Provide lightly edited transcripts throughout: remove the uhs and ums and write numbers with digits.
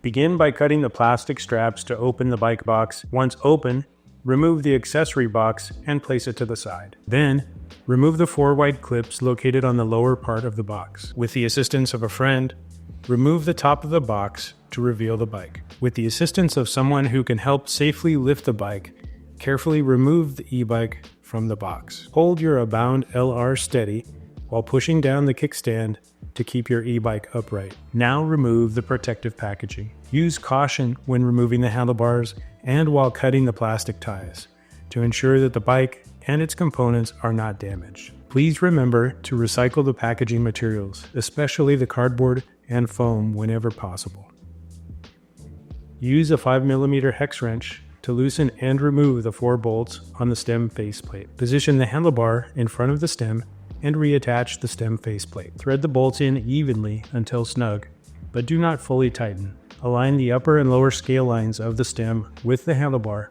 Begin by cutting the plastic straps to open the bike box. Once open, remove the accessory box and place it to the side. Then, remove the 4 wide clips located on the lower part of the box. With the assistance of a friend, remove the top of the box to reveal the bike. With the assistance of someone who can help safely lift the bike, carefully remove the e-bike from the box. Hold your Abound LR steady while pushing down the kickstand to keep your e-bike upright. Now remove the protective packaging. Use caution when removing the handlebars and while cutting the plastic ties to ensure that the bike and its components are not damaged. Please remember to recycle the packaging materials, especially the cardboard and foam whenever possible. Use a 5mm hex wrench to loosen and remove the 4 bolts on the stem faceplate. Position the handlebar in front of the stem and reattach the stem faceplate. Thread the bolts in evenly until snug, but do not fully tighten. Align the upper and lower scale lines of the stem with the handlebar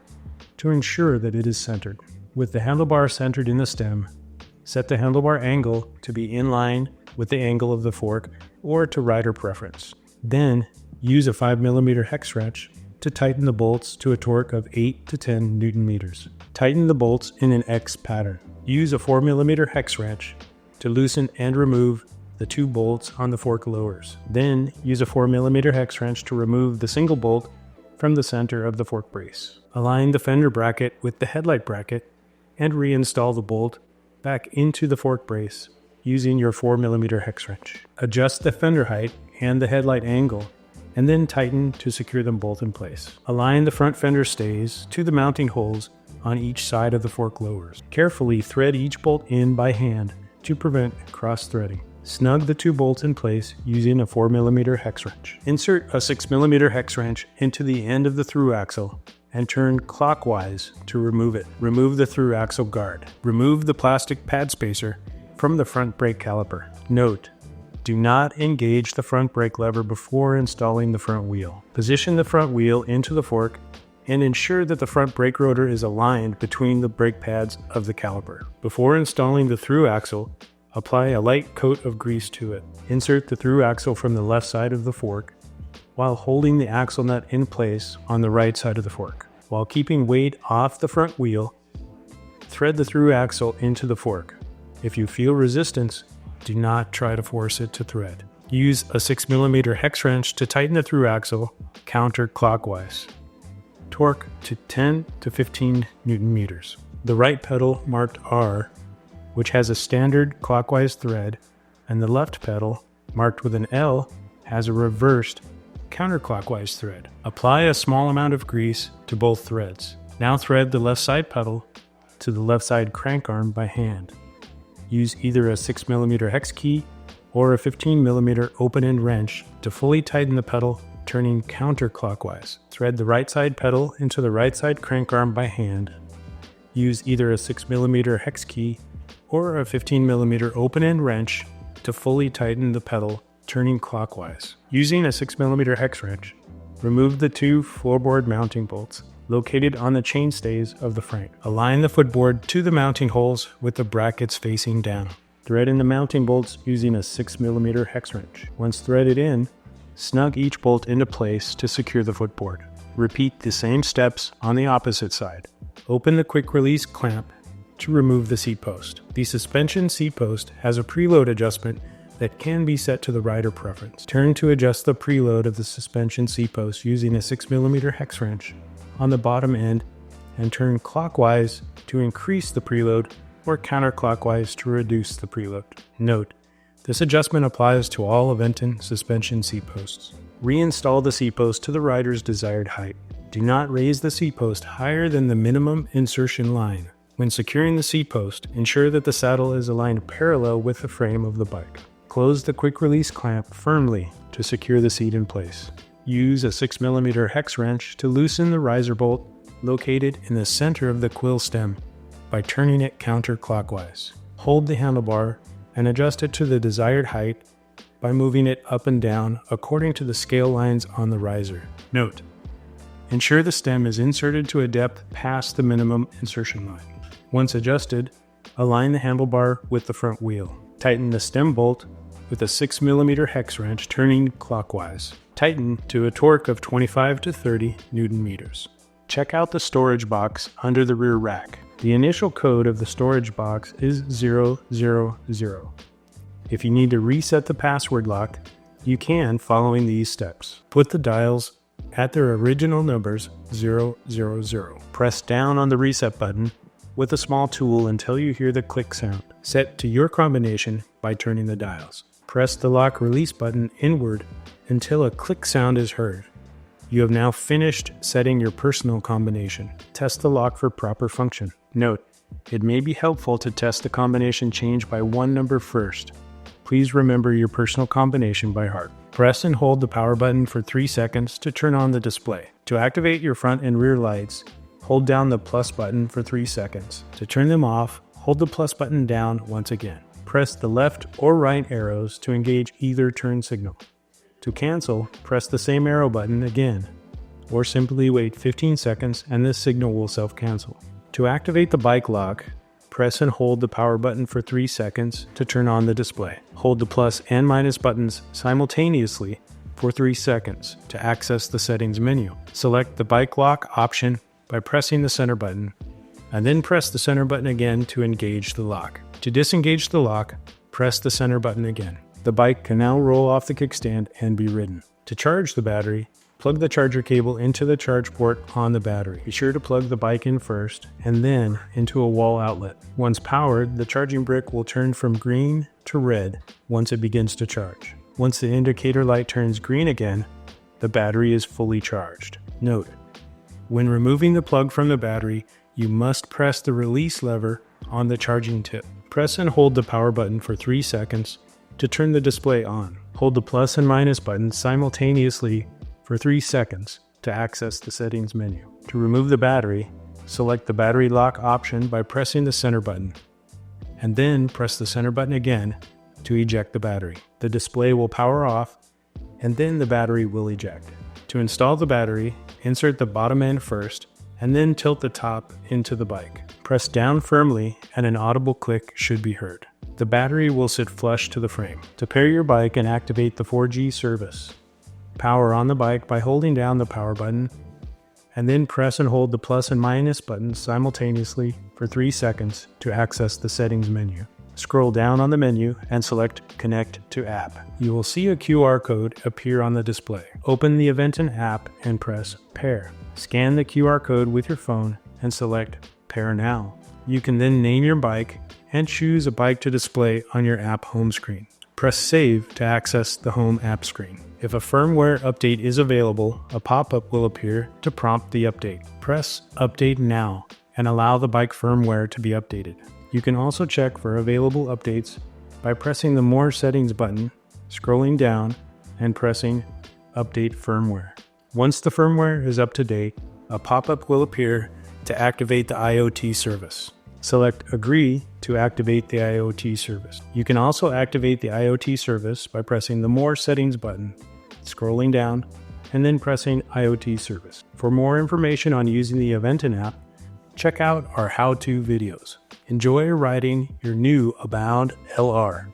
to ensure that it is centered. With the handlebar centered in the stem, set the handlebar angle to be in line with the angle of the fork or to rider preference. Then, use a 5mm hex wrench to tighten the bolts to a torque of 8 to 10 Nm. Tighten the bolts in an X pattern. Use a 4mm hex wrench to loosen and remove the 2 bolts on the fork lowers. Then, use a 4mm hex wrench to remove the single bolt from the center of the fork brace. Align the fender bracket with the headlight bracket and reinstall the bolt back into the fork brace using your 4mm hex wrench. Adjust the fender height and the headlight angle and then tighten to secure them both in place. Align the front fender stays to the mounting holes on each side of the fork lowers. Carefully thread each bolt in by hand to prevent cross-threading. Snug the 2 bolts in place using a 4mm hex wrench. Insert a 6mm hex wrench into the end of the through axle and turn clockwise to remove it. Remove the through axle guard. Remove the plastic pad spacer from the front brake caliper. Note: do not engage the front brake lever before installing the front wheel. Position the front wheel into the fork and ensure that the front brake rotor is aligned between the brake pads of the caliper. Before installing the through axle, apply a light coat of grease to it. Insert the through axle from the left side of the fork while holding the axle nut in place on the right side of the fork. While keeping weight off the front wheel, thread the through axle into the fork. If you feel resistance, do not try to force it to thread. Use a 6mm hex wrench to tighten the through axle counterclockwise. Torque to 10 to 15 Nm. The right pedal marked R, which has a standard clockwise thread, and the left pedal, marked with an L, has a reversed counterclockwise thread. Apply a small amount of grease to both threads. Now thread the left side pedal to the left side crank arm by hand. Use either a 6mm hex key or a 15mm open-end wrench to fully tighten the pedal, turning counterclockwise. Thread the right side pedal into the right side crank arm by hand. Use either a 6mm hex key or a 15mm open-end wrench to fully tighten the pedal, turning clockwise. Using a 6mm hex wrench, remove the 2 floorboard mounting bolts located on the chainstays of the frame. Align the footboard to the mounting holes with the brackets facing down. Thread in the mounting bolts using a 6mm hex wrench. Once threaded in, snug each bolt into place to secure the footboard. Repeat the same steps on the opposite side. Open the quick release clamp to remove the seat post. The suspension seat post has a preload adjustment that can be set to the rider preference. Turn to adjust the preload of the suspension seat post using a 6mm hex wrench on the bottom end and turn clockwise to increase the preload or counterclockwise to reduce the preload. Note: this adjustment applies to all Aventon suspension seat posts. Reinstall the seat post to the rider's desired height. Do not raise the seat post higher than the minimum insertion line. When securing the seat post, ensure that the saddle is aligned parallel with the frame of the bike. Close the quick release clamp firmly to secure the seat in place. Use a 6mm hex wrench to loosen the riser bolt located in the center of the quill stem by turning it counterclockwise. Hold the handlebar and adjust it to the desired height by moving it up and down according to the scale lines on the riser. Note: ensure the stem is inserted to a depth past the minimum insertion line. Once adjusted, align the handlebar with the front wheel. Tighten the stem bolt with a 6mm hex wrench turning clockwise. Tighten to a torque of 25 to 30 Newton meters. Check out the storage box under the rear rack. The initial code of the storage box is 000. If you need to reset the password lock, you can following these steps. Put the dials at their original numbers 000. Press down on the reset button with a small tool until you hear the click sound. Set to your combination by turning the dials. Press the lock release button inward until a click sound is heard. You have now finished setting your personal combination. Test the lock for proper function. Note, it may be helpful to test the combination change by one number first. Please remember your personal combination by heart. Press and hold the power button for 3 seconds to turn on the display. To activate your front and rear lights, hold down the plus button for 3 seconds. To turn them off, hold the plus button down once again. Press the left or right arrows to engage either turn signal. To cancel, press the same arrow button again, or simply wait 15 seconds and this signal will self-cancel. To activate the bike lock, press and hold the power button for 3 seconds to turn on the display. Hold the plus and minus buttons simultaneously for 3 seconds to access the settings menu. Select the bike lock option by pressing the center button, and then press the center button again to engage the lock. To disengage the lock, press the center button again. The bike can now roll off the kickstand and be ridden. To charge the battery, plug the charger cable into the charge port on the battery. Be sure to plug the bike in first and then into a wall outlet. Once powered, the charging brick will turn from green to red once it begins to charge. Once the indicator light turns green again, the battery is fully charged. Note, when removing the plug from the battery, you must press the release lever on the charging tip. Press and hold the power button for 3 seconds to turn the display on. Hold the plus and minus buttons simultaneously for 3 seconds to access the settings menu. To remove the battery, select the battery lock option by pressing the center button, and then press the center button again to eject the battery. The display will power off, and then the battery will eject. To install the battery, insert the bottom end first, and then tilt the top into the bike. Press down firmly and an audible click should be heard. The battery will sit flush to the frame. To pair your bike and activate the 4G service, power on the bike by holding down the power button, and then press and hold the plus and minus buttons simultaneously for 3 seconds to access the settings menu. Scroll down on the menu and select Connect to App. You will see a QR code appear on the display. Open the Aventon app and press Pair. Scan the QR code with your phone and select Pair Now. You can then name your bike and choose a bike to display on your app home screen. Press Save to access the home app screen. If a firmware update is available, a pop-up will appear to prompt the update. Press Update Now and allow the bike firmware to be updated. You can also check for available updates by pressing the More Settings button, scrolling down, and pressing Update Firmware. Once the firmware is up to date, a pop-up will appear to activate the IoT service. Select Agree to activate the IoT service. You can also activate the IoT service by pressing the More Settings button, scrolling down, and then pressing IoT service. For more information on using the Aventon app, check out our how-to videos. Enjoy riding your new Abound LR.